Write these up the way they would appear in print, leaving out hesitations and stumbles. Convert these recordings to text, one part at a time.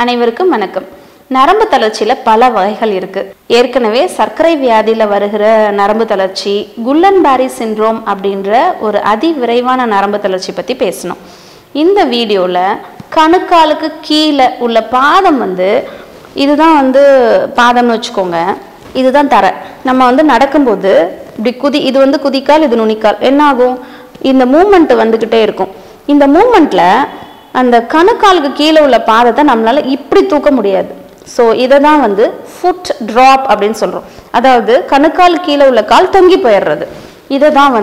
அனைவருக்கும் வணக்கம். நரம்பு தளர்ச்சியில் பல வகைகள் இருக்குது. ஏற்கனவே சர்க்கரை வியாதியில் வருகிற நரம்பு தளர்ச்சி, குல்லன்பேரி சிண்ட்ரோம் அப்படின்ற ஒரு அதிவிரைவான நரம்பு தளர்ச்சி பற்றி பேசணும். இந்த வீடியோவில் கணுக்காலுக்கு கீழே உள்ள பாதம் இதுதான் பாதம்னு வச்சுக்கோங்க. இதுதான் தரை. நம்ம நடக்கும்போது இப்படி இது குதிக்கால், இது நுனிக்கால். என்ன ஆகும்? இந்த மூமெண்ட் வந்துக்கிட்டே இருக்கும். இந்த மூமெண்ட்டில் அந்த கணுக்காலுக்கு கீழே உள்ள பாதத்தை நம்மளால் இப்படி தூக்க முடியாது. ஸோ இதை தான் ஃபுட் ட்ராப் அப்படின்னு சொல்கிறோம். அதாவது கணுக்கால் கீழே உள்ள கால் தொங்கி போயிடுறது. இதை தான்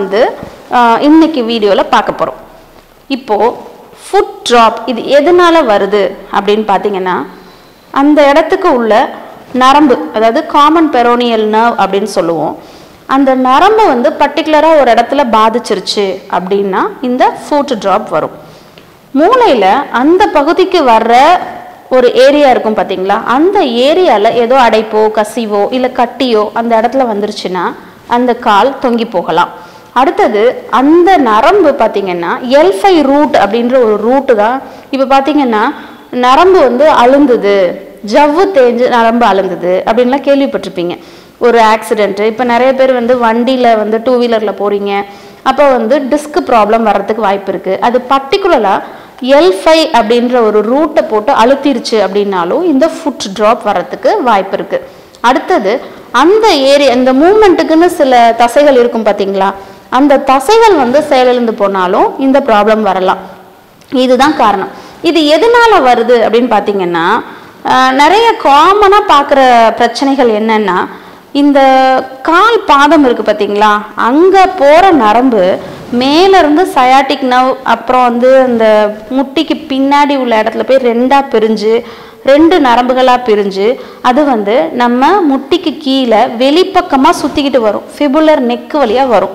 இன்னைக்கு வீடியோவில் பார்க்க போகிறோம். இப்போது ஃபுட் ட்ராப் இது எதனால் வருது அப்படின்னு பார்த்தீங்கன்னா, அந்த இடத்துக்கு உள்ள நரம்பு, அதாவது காமன் பெரோனியல் நர்வ் அப்படின்னு சொல்லுவோம். அந்த நரம்பு பர்டிகுலராக ஒரு இடத்துல பாதிச்சிருச்சு அப்படின்னா இந்த ஃபுட் ட்ராப் வரும். மூளையில் அந்த பகுதிக்கு வர்ற ஒரு ஏரியா இருக்கும் பார்த்தீங்களா, அந்த ஏரியாவில் ஏதோ அடைப்போ கசிவோ இல்லை கட்டியோ அந்த இடத்துல வந்துருச்சுன்னா அந்த கால் தொங்கி போகலாம். அடுத்தது அந்த நரம்பு பார்த்தீங்கன்னா L5 ரூட் அப்படின்ற ஒரு ரூட்டு தான். இப்போ பார்த்தீங்கன்னா நரம்பு அழுந்துது, ஜவ்வு தேஞ்சு நரம்பு அழுந்துது அப்படின்லாம் கேள்விப்பட்டிருப்பீங்க. ஒரு ஆக்சிடென்ட்டு, இப்போ நிறைய பேர் வண்டியில் 2 வீலரில் போகிறீங்க, அப்போ டிஸ்க் ப்ராப்ளம் வர்றதுக்கு வாய்ப்பு இருக்குது. அது பர்டிகுலராக L5 அப்படின்ற ஒரு ரூட்டை போட்டு அழுத்திருச்சு அப்படின்னாலும் இந்த ஃபுட் ட்ராப் வர்றதுக்கு வாய்ப்பு இருக்குது. அடுத்தது அந்த ஏரியா, இந்த மூமெண்ட்டுக்குன்னு சில தசைகள் இருக்கும் பார்த்தீங்களா, அந்த தசைகள் செயலிழந்து போனாலும் இந்த ப்ராப்ளம் வரலாம். இதுதான் காரணம். இது எதனால் வருது அப்படின்னு பார்த்தீங்கன்னா, நிறைய காமனாக பார்க்குற பிரச்சனைகள் என்னென்னா, இந்த கால் பாதம் இருக்குது பார்த்தீங்களா, அங்கே போகிற நரம்பு மேலேருந்து சயாட்டிக் நர்வ், அப்புறம் அந்த முட்டிக்கு பின்னாடி உள்ள இடத்துல போய் 2ஆக பிரிஞ்சு 2 நரம்புகளாக பிரிஞ்சு அது நம்ம முட்டிக்கு கீழே வெளிப்பக்கமாக சுற்றிக்கிட்டு வரும். ஃபிபுலர் நெக்கு வழியாக வரும்.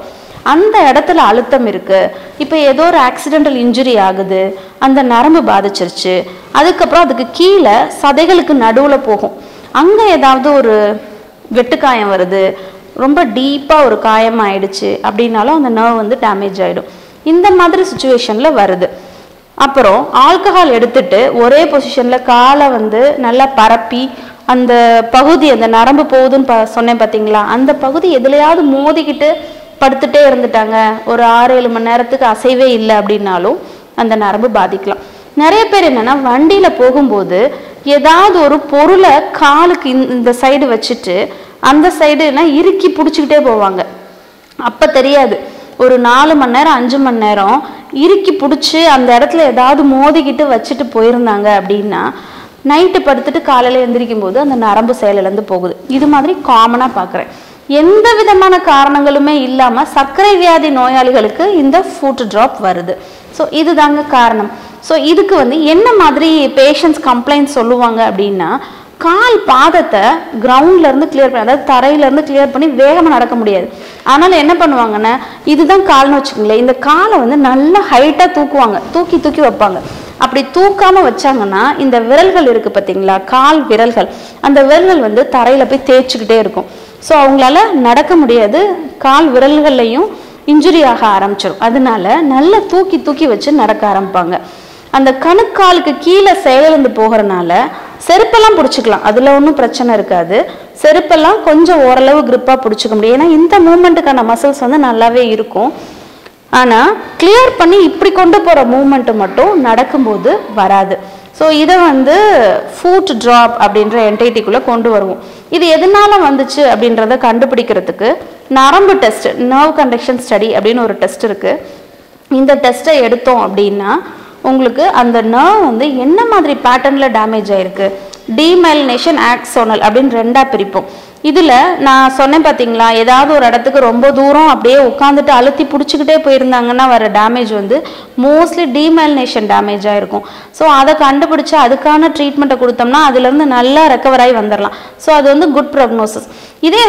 அந்த இடத்துல அழுத்தம் இருக்குது. இப்போ ஏதோ ஒரு ஆக்சிடென்டல் இன்ஜுரி ஆகுது, அந்த நரம்பு பாதிச்சிருச்சு, அதுக்கப்புறம் அதுக்கு கீழே சதைகளுக்கு நடுவில் போகும். அங்கே ஏதாவது ஒரு வெட்டுக்காயம் வருது, ரொம்ப டீப்பாக ஒரு காயம் ஆயிடுச்சு அப்படின்னாலும் அந்த நர்வ் டேமேஜ் ஆகிடும். இந்த மாதிரி சுச்சுவேஷனில் வருது. அப்புறம் ஆல்கஹால் எடுத்துட்டு ஒரே பொசிஷனில் காலை நல்லா பரப்பி அந்த பகுதி, அந்த நரம்பு போகுதுன்னு சொன்னேன் பார்த்தீங்களா, அந்த பகுதி எதுலையாவது மோதிக்கிட்டு படுத்துட்டே இருந்துட்டாங்க, ஒரு 6-7 மணி நேரத்துக்கு அசைவே இல்லை அப்படின்னாலும் அந்த நரம்பு பாதிக்கலாம். நிறைய பேர் என்னென்னா, வண்டியில் போகும்போது ஏதாவது ஒரு பொருளை காலுக்கு இந்த சைடு வச்சுட்டு அந்த சைடுனா இறுக்கி பிடிச்சிக்கிட்டே போவாங்க. அப்போ தெரியாது, ஒரு 4 மணி நேரம் 5 மணி நேரம் இறுக்கி பிடிச்சி அந்த இடத்துல ஏதாவது மோதிக்கிட்டு வச்சுட்டு போயிருந்தாங்க அப்படின்னா நைட்டு படுத்துட்டு காலையில் எந்திரிக்கும் போது அந்த நரம்பு செயலிழந்து போகுது. இது மாதிரி காமனாக பார்க்குறேன். எந்த விதமான காரணங்களுமே இல்லாமல் சர்க்கரை வியாதி நோயாளிகளுக்கு இந்த ஃபுட் ட்ராப் வருது. ஸோ இதுதாங்க காரணம். ஸோ இதுக்கு என்ன மாதிரி பேஷண்ட்ஸ் கம்ப்ளைண்ட் சொல்லுவாங்க அப்படின்னா, கால் பாதத்தை கிரவுண்ட்லேருந்து கிளியர் பண்ணி, அதாவது தரையிலேருந்து கிளியர் பண்ணி வேகமாக நடக்க முடியாது. அதனால் என்ன பண்ணுவாங்கன்னா, இதுதான் கால்னு வச்சுக்கோங்களேன், இந்த காலை நல்லா ஹைட்டாக தூக்குவாங்க, தூக்கி தூக்கி வைப்பாங்க. அப்படி தூக்காமல் வச்சாங்கன்னா இந்த விரல்கள் இருக்குது பார்த்தீங்களா, கால் விரல்கள், அந்த விரல்கள் தரையில் போய் தேய்ச்சிக்கிட்டே இருக்கும். ஸோ அவங்களால நடக்க முடியாது, கால் விரல்கள்லையும் இன்ஜுரி ஆக ஆரம்பிச்சிடும். அதனால நல்லா தூக்கி தூக்கி வச்சு நடக்க ஆரம்பிப்பாங்க. அந்த கணுக்காலுக்கு கீழே செயலிழந்து போகிறனால செருப்பெல்லாம் பிடிச்சிக்கலாம், அதில் ஒன்றும் பிரச்சனை இருக்காது. செருப்பெல்லாம் கொஞ்சம் ஓரளவு கிரிப்பாக பிடிச்சிக்க முடியும், ஏன்னா இந்த மூமெண்ட்டுக்கான மசில்ஸ் நல்லாவே இருக்கும். ஆனால் கிளியர் பண்ணி இப்படி கொண்டு போகிற மூமெண்ட்டு மட்டும் நடக்கும்போது வராது. ஸோ இதை ஃபுட் ட்ராப் அப்படின்ற என்டைட்டிக்குள்ளே கொண்டு வருவோம். இது எதனால் வந்துச்சு அப்படின்றத கண்டுபிடிக்கிறதுக்கு நரம்பு டெஸ்ட், நர்வ் கண்டக்ஷன் ஸ்டடி அப்படின்னு ஒரு டெஸ்ட் இருக்குது. இந்த டெஸ்ட்டை எடுத்தோம் அப்படின்னா உங்களுக்கு அந்த நர்வ் என்ன மாதிரி பேட்டர்னில் டேமேஜ் ஆகிருக்கு, டீமைலினேஷன், ஆக்சோனல் அப்படின்னு 2ஆக பிரிப்போம். இதில் நான் சொன்னேன் பார்த்தீங்களா, ஏதாவது ஒரு இடத்துக்கு ரொம்ப தூரம் அப்படியே உட்காந்துட்டு அழுத்தி பிடிச்சிக்கிட்டே போயிருந்தாங்கன்னா வர டேமேஜ் மோஸ்ட்லி டீமைலினேஷன் டேமேஜ் ஆகிருக்கும். ஸோ அதை கண்டுபிடிச்சி அதுக்கான ட்ரீட்மெண்ட்டை கொடுத்தோம்னா அதுலேருந்து நல்லா ரெக்கவர் ஆகி வந்துடலாம். ஸோ அது குட் ப்ரோக்னோசிஸ். இதே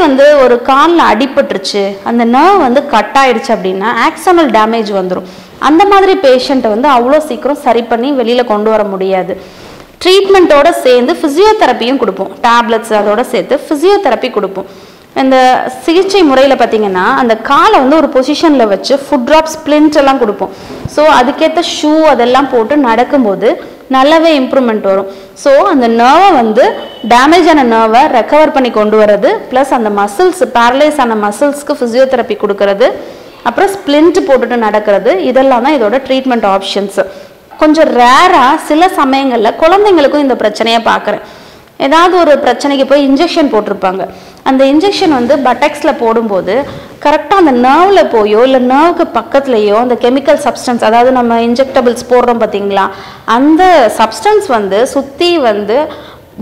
ஒரு காலில் அடிபட்டுருச்சு, அந்த நர்வ் கட் ஆயிடுச்சு அப்படின்னா ஆக்சோனல் டேமேஜ் வந்துடும். அந்த மாதிரி பேஷண்ட்டை அவ்வளோ சீக்கிரம் சரி பண்ணி வெளியில் கொண்டு வர முடியாது. ட்ரீட்மெண்ட்டோடு சேர்ந்து ஃபிசியோதெரப்பியும் கொடுப்போம், டேப்லெட்ஸ் அதோடு சேர்த்து ஃபிசியோதெரப்பி கொடுப்போம். இந்த சிகிச்சை முறையில் பார்த்தீங்கன்னா அந்த காலை வந்து ஒரு பொசிஷனில் வச்சு ஃபுட் ட்ராப் ஸ்ப்ளிண்ட் எல்லாம் கொடுப்போம். ஸோ அதுக்கேற்ற ஷூ அதெல்லாம் போட்டு நடக்கும்போது நல்லாவே இம்ப்ரூவ்மெண்ட் வரும். ஸோ அந்த நர்வை வந்து டேமேஜ் ஆன நர்வை ரெக்கவர் பண்ணி கொண்டு வர்றது, ப்ளஸ் அந்த மசில்ஸ் பேரலைஸ் ஆன மசில்ஸ்க்கு ஃபிசியோதெரப்பி கொடுக்கறது, அப்புறம் ஸ்ப்ளிண்ட் போட்டுட்டு நடக்கிறது, இதெல்லாம் தான் இதோட ட்ரீட்மெண்ட் ஆப்ஷன்ஸ். கொஞ்சம் ரேராக சில சமயங்களில் குழந்தைங்களுக்கும் இந்த பிரச்சனையை பார்க்குறேன். ஏதாவது ஒரு பிரச்சனைக்கு போய் இன்ஜெக்ஷன் போட்டிருப்பாங்க. அந்த இன்ஜெக்ஷன் வந்து பட்டெக்ஸில் போடும்போது கரெக்டாக அந்த நர்வில் போயோ இல்லை நர்வுக்கு பக்கத்துலேயோ அந்த கெமிக்கல் சப்ஸ்டன்ஸ், அதாவது நம்ம இன்ஜெக்டபிள்ஸ் போடுறோம் பார்த்தீங்களா, அந்த சப்ஸ்டன்ஸ் வந்து சுற்றி வந்து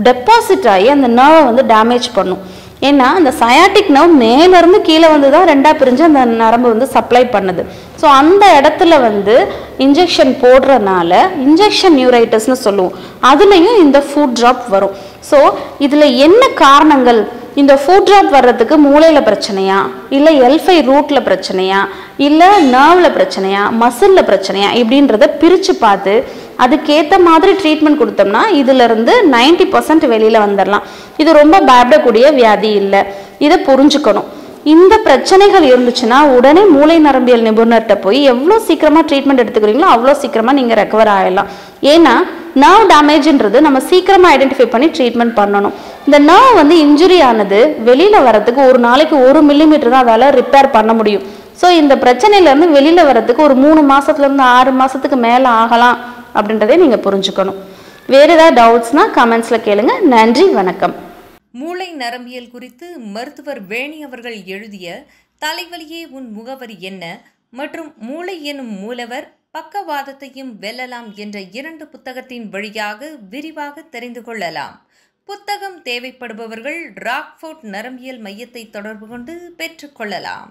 டெபாசிட் ஆகி அந்த நர்வை வந்து டேமேஜ் பண்ணும். ஏன்னா அந்த சயாட்டிக் நர்வ் மேலேருந்து கீழே வந்து தான் ரெண்டாக பிரிஞ்சு அந்த நரம்பு வந்து சப்ளை பண்ணுது. ஸோ அந்த இடத்துல வந்து இன்ஜெக்ஷன் போடுறதுனால இன்ஜெக்ஷன் நியூரைட்டிஸ்னு சொல்லுவோம். அதுலேயும் இந்த ஃபுட் ட்ராப் வரும். ஸோ இதில் என்ன காரணங்கள், இந்த ஃபுட் ட்ராப் வர்றதுக்கு மூளையில் பிரச்சனையா, இல்லை L5 ரூட்டில் பிரச்சனையா, இல்லை நர்வில் பிரச்சனையா, மசிலில் பிரச்சனையா, இப்படின்றத பிரித்து பார்த்து அதுக்கேற்ற மாதிரி ட்ரீட்மெண்ட் கொடுத்தோம்னா இதிலிருந்து 90% வெளியில் வந்துடலாம். இது ரொம்ப பயப்படக்கூடிய வியாதி இல்லை, இதை புரிஞ்சுக்கணும். இந்த பிரச்சனைகள் இருந்துச்சுன்னா உடனே மூளை நரம்பியல் நிபுணர்கிட்ட போய் எவ்வளோ சீக்கிரமாக ட்ரீட்மெண்ட் எடுத்துக்கிறீங்களோ அவ்வளோ சீக்கிரமாக நீங்கள் ரெக்கவர் ஆகிடலாம். ஏன்னா நர்வ் டேமேஜ்ன்றது நம்ம சீக்கிரமாக ஐடென்டிஃபை பண்ணி ட்ரீட்மெண்ட் பண்ணணும். இந்த நர்வ் வந்து இன்ஜுரி ஆனது வெளியில் வரத்துக்கு ஒரு நாளைக்கு 1 மில்லிமீட்டர் தான் அதால் ரிப்பேர் பண்ண முடியும். ஸோ இந்த பிரச்சனையிலேருந்து வெளியில் வரத்துக்கு ஒரு 3 மாதத்துலேருந்து 6 மாதத்துக்கு மேலே ஆகலாம் அப்படின்றதே நீங்கள் புரிஞ்சுக்கணும். வேறு ஏதாவது டவுட்ஸ்னால் கமெண்ட்ஸில் கேளுங்க. நன்றி, வணக்கம். மூளை நரம்பியல் குறித்து மருத்துவர் வேணி அவர்கள் எழுதிய தலைவலியே உன் முகவரி என்ன மற்றும் மூளை எனும் மூலவர் பக்கவாதத்தையும் வெல்லலாம் என்ற 2 புத்தகத்தின் வழியாக விரிவாக தெரிந்து கொள்ளலாம். புத்தகம் தேவைப்படுபவர்கள் ராக்ஃபோர்ட் நரம்பியல் மையத்தை தொடர்பு கொண்டு பெற்றுக்கொள்ளலாம்.